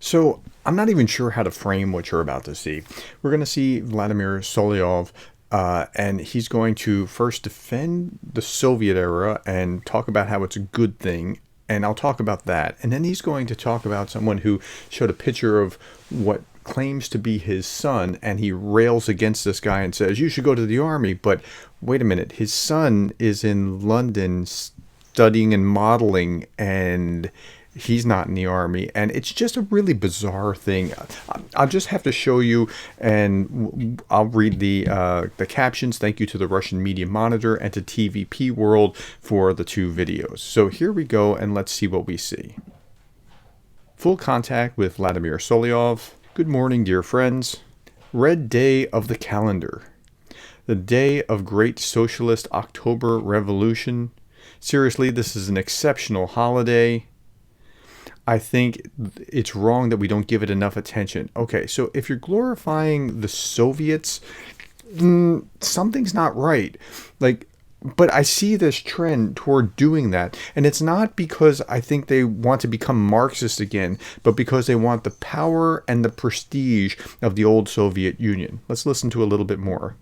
So I'm not even sure how to frame what you're about to see. We're going to see Vladimir Solovyov, and he's going to first defend the Soviet era and talk about how it's a good thing. And I'll talk about that. And then he's going to talk about someone who showed a picture of what claims to be his son, and he rails against this guy and says, you should go to the army. But wait a minute, his son is in London studying and modeling, and he's not in the army. And it's just a really bizarre thing. I'll just have to show you, and I'll read the captions. Thank you to the Russian Media Monitor and to TVP World for the two videos. So here we go, and let's see what we see. Full contact with Vladimir Solovyov. Good morning, dear friends. Red day of the calendar. The day of great socialist October Revolution. Seriously, this is an exceptional holiday. I think it's wrong that we don't give it enough attention. Okay, so if you're glorifying the Soviets, something's not right. But I see this trend toward doing that. And it's not because I think they want to become Marxist again, but because they want the power and the prestige of the old Soviet Union. Let's listen to a little bit more.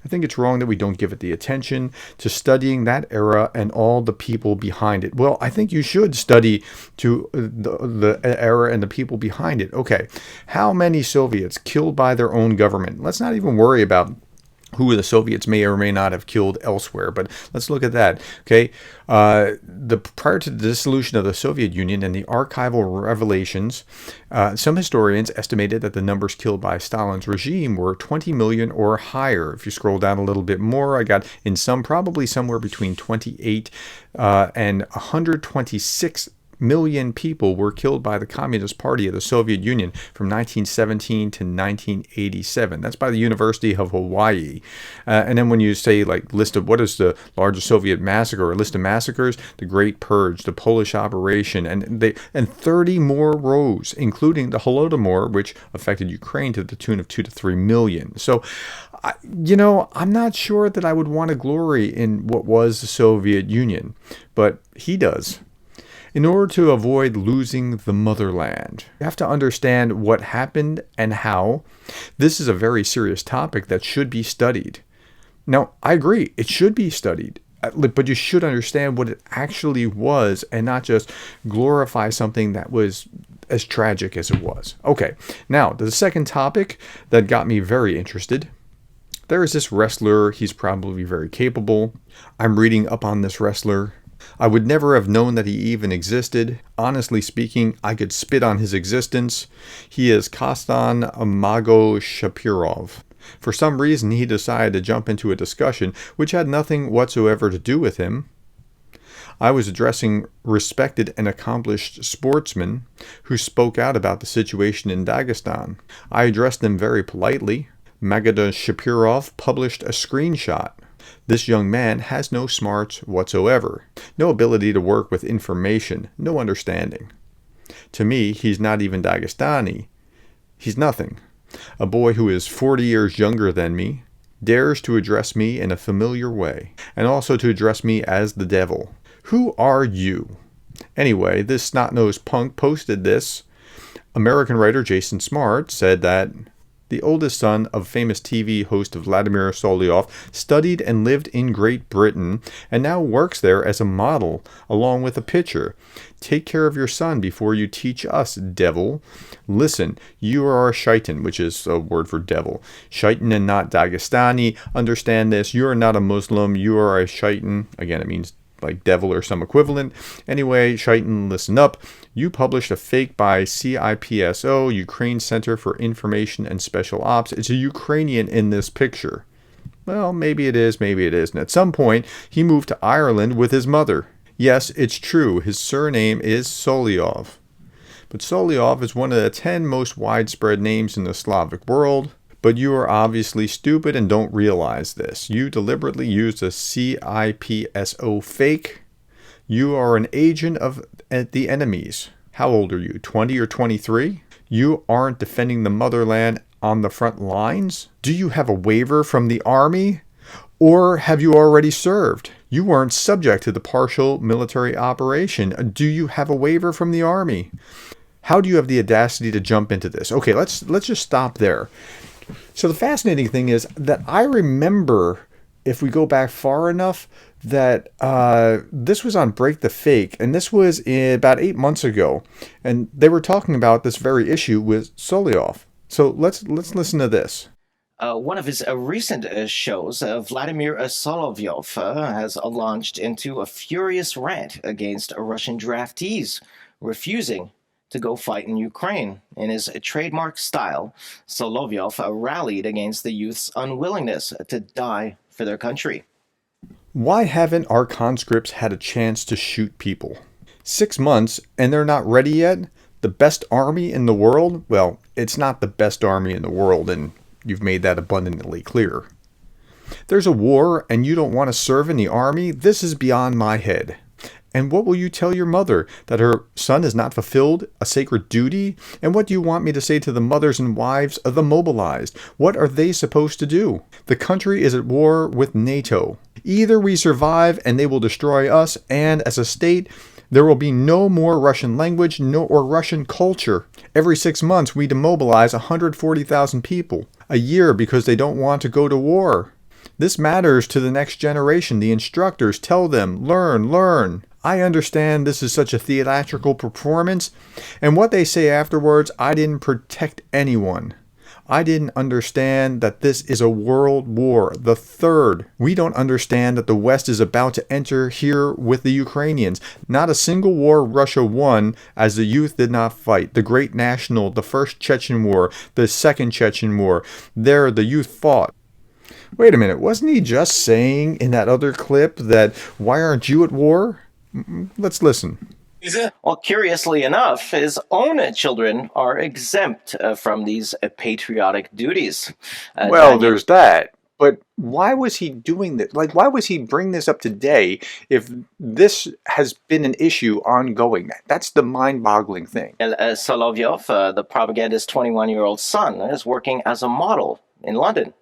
I think it's wrong that we don't give it the attention to studying that era and all the people behind it. Well, I think you should study to the era and the people behind it. Okay, how many Soviets killed by their own government? Let's not even worry about who the Soviets may or may not have killed elsewhere, but let's look at that. Okay, prior to the dissolution of the Soviet Union and the archival revelations, some historians estimated that the numbers killed by Stalin's regime were 20 million or higher. If you scroll down a little bit more, I got in some probably somewhere between 28 and 126 million people were killed by the Communist Party of the Soviet Union from 1917 to 1987. That's by the University of Hawaii. And then when you say list of what is the largest Soviet massacre or list of massacres, the Great Purge, the Polish Operation, and 30 more rows, including the Holodomor, which affected Ukraine to the tune of 2 to 3 million. So, I'm not sure that I would want to glory in what was the Soviet Union, but he does. In order to avoid losing the motherland, you have to understand what happened and how. This is a very serious topic that should be studied. Now, I agree, it should be studied, but you should understand what it actually was and not just glorify something that was as tragic as it was. Okay, now, the second topic that got me very interested. There is this wrestler. He's probably very capable. I'm reading up on this wrestler. I would never have known that he even existed. Honestly speaking, I could spit on his existence. He is Kostan Shapirov. For some reason, he decided to jump into a discussion which had nothing whatsoever to do with him. I was addressing respected and accomplished sportsmen who spoke out about the situation in Dagestan. I addressed them very politely. Magada Shapirov published a screenshot. This young man has no smarts whatsoever, no ability to work with information, no understanding. To me, he's not even Dagestani. He's nothing. A boy who is 40 years younger than me dares to address me in a familiar way, and also to address me as the devil. Who are you? Anyway, this snot-nosed punk posted this. American writer Jason Smart said that the oldest son of famous TV host Vladimir Solovyov studied and lived in Great Britain and now works there as a model along with a pitcher. Take care of your son before you teach us, devil. Listen, you are a shaitan, which is a word for devil. Shaitan and not Dagestani. Understand this. You are not a Muslim. You are a shaitan. Again, it means like devil or some equivalent. Anyway, shaitan, listen up. You published a fake by CIPSO, Ukraine Center for Information and Special Ops. It's a Ukrainian in this picture. Well, maybe it is, maybe it isn't. At some point, he moved to Ireland with his mother. Yes, it's true. His surname is Solovyov. But Solovyov is one of the 10 most widespread names in the Slavic world. But you are obviously stupid and don't realize this. You deliberately used a CIPSO fake. You are an agent of the enemies. How old are you, 20 or 23? You aren't defending the motherland on the front lines? Do you have a waiver from the army? Or have you already served? You weren't subject to the partial military operation. Do you have a waiver from the army? How do you have the audacity to jump into this? Okay, let's just stop there. So the fascinating thing is that I remember, if we go back far enough, that this was on Break the Fake, and this was about 8 months ago, and they were talking about this very issue with Solovyov. So let's listen to this. One of his recent shows, Vladimir Solovyov, has launched into a furious rant against Russian draftees refusing to go fight in Ukraine. In his trademark style, Solovyov rallied against the youth's unwillingness to die for their country. Why haven't our conscripts had a chance to shoot people? 6 months and they're not ready yet? The best army in the world? Well, it's not the best army in the world, and you've made that abundantly clear. There's a war and you don't want to serve in the army? This is beyond my head. And what will you tell your mother? That her son has not fulfilled a sacred duty? And what do you want me to say to the mothers and wives of the mobilized? What are they supposed to do? The country is at war with NATO. Either we survive and they will destroy us, and as a state, there will be no more Russian language or Russian culture. Every 6 months we demobilize 140,000 people a year because they don't want to go to war. This matters to the next generation. The instructors tell them, learn, learn. I understand this is such a theatrical performance, and what they say afterwards, I didn't protect anyone. I didn't understand that this is a world war, the third. We don't understand that the West is about to enter here with the Ukrainians. Not a single war Russia won as the youth did not fight. The Great National, the First Chechen War, the Second Chechen War. There the youth fought. Wait a minute, wasn't he just saying in that other clip that why aren't you at war? Let's listen. Well, curiously enough, his own children are exempt from these patriotic duties. Well, Daniel there's that. But why was he doing this? Like, why was he bringing this up today if this has been an issue ongoing? That's the mind-boggling thing. Solovyov, the propagandist's 21-year-old son, is working as a model in London.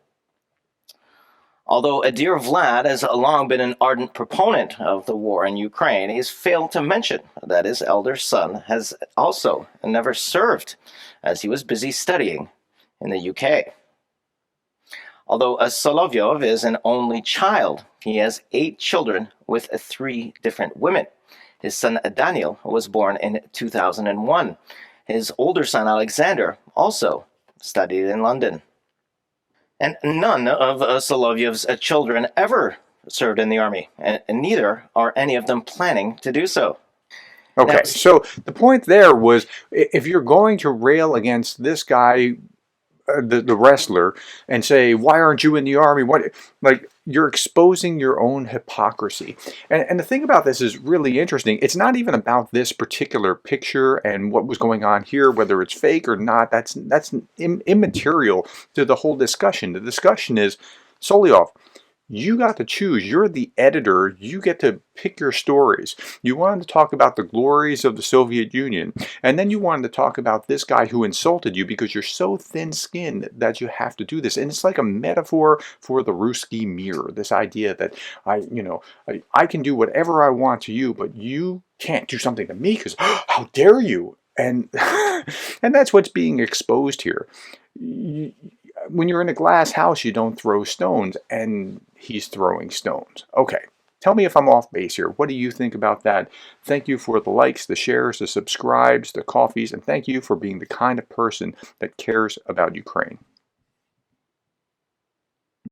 Although dear Vlad has long been an ardent proponent of the war in Ukraine, he's failed to mention that his elder son has also never served, as he was busy studying in the UK. Although Solovyov is an only child, he has 8 children with 3 different women. His son Daniel was born in 2001. His older son Alexander also studied in London. And none of Solovyov's children ever served in the army, and neither are any of them planning to do so. Now, Okay, so the point there was if you're going to rail against this guy, the wrestler, and say, why aren't you in the army? What, like, you're exposing your own hypocrisy. And the thing about this is really interesting. It's not even about this particular picture and what was going on here, whether it's fake or not. That's immaterial to the whole discussion. The discussion is, Solovyov, you got to choose. You're the editor. You get to pick your stories. You wanted to talk about the glories of the Soviet Union, and then you wanted to talk about this guy who insulted you because you're so thin-skinned that you have to do this. And it's like a metaphor for the Ruski mirror. This idea that I can do whatever I want to you, but you can't do something to me because how dare you? And and that's what's being exposed here. When you're in a glass house, you don't throw stones, and he's throwing stones. Okay, tell me if I'm off base here. What do you think about that? Thank you for the likes, the shares, the subscribes, the coffees, and thank you for being the kind of person that cares about Ukraine.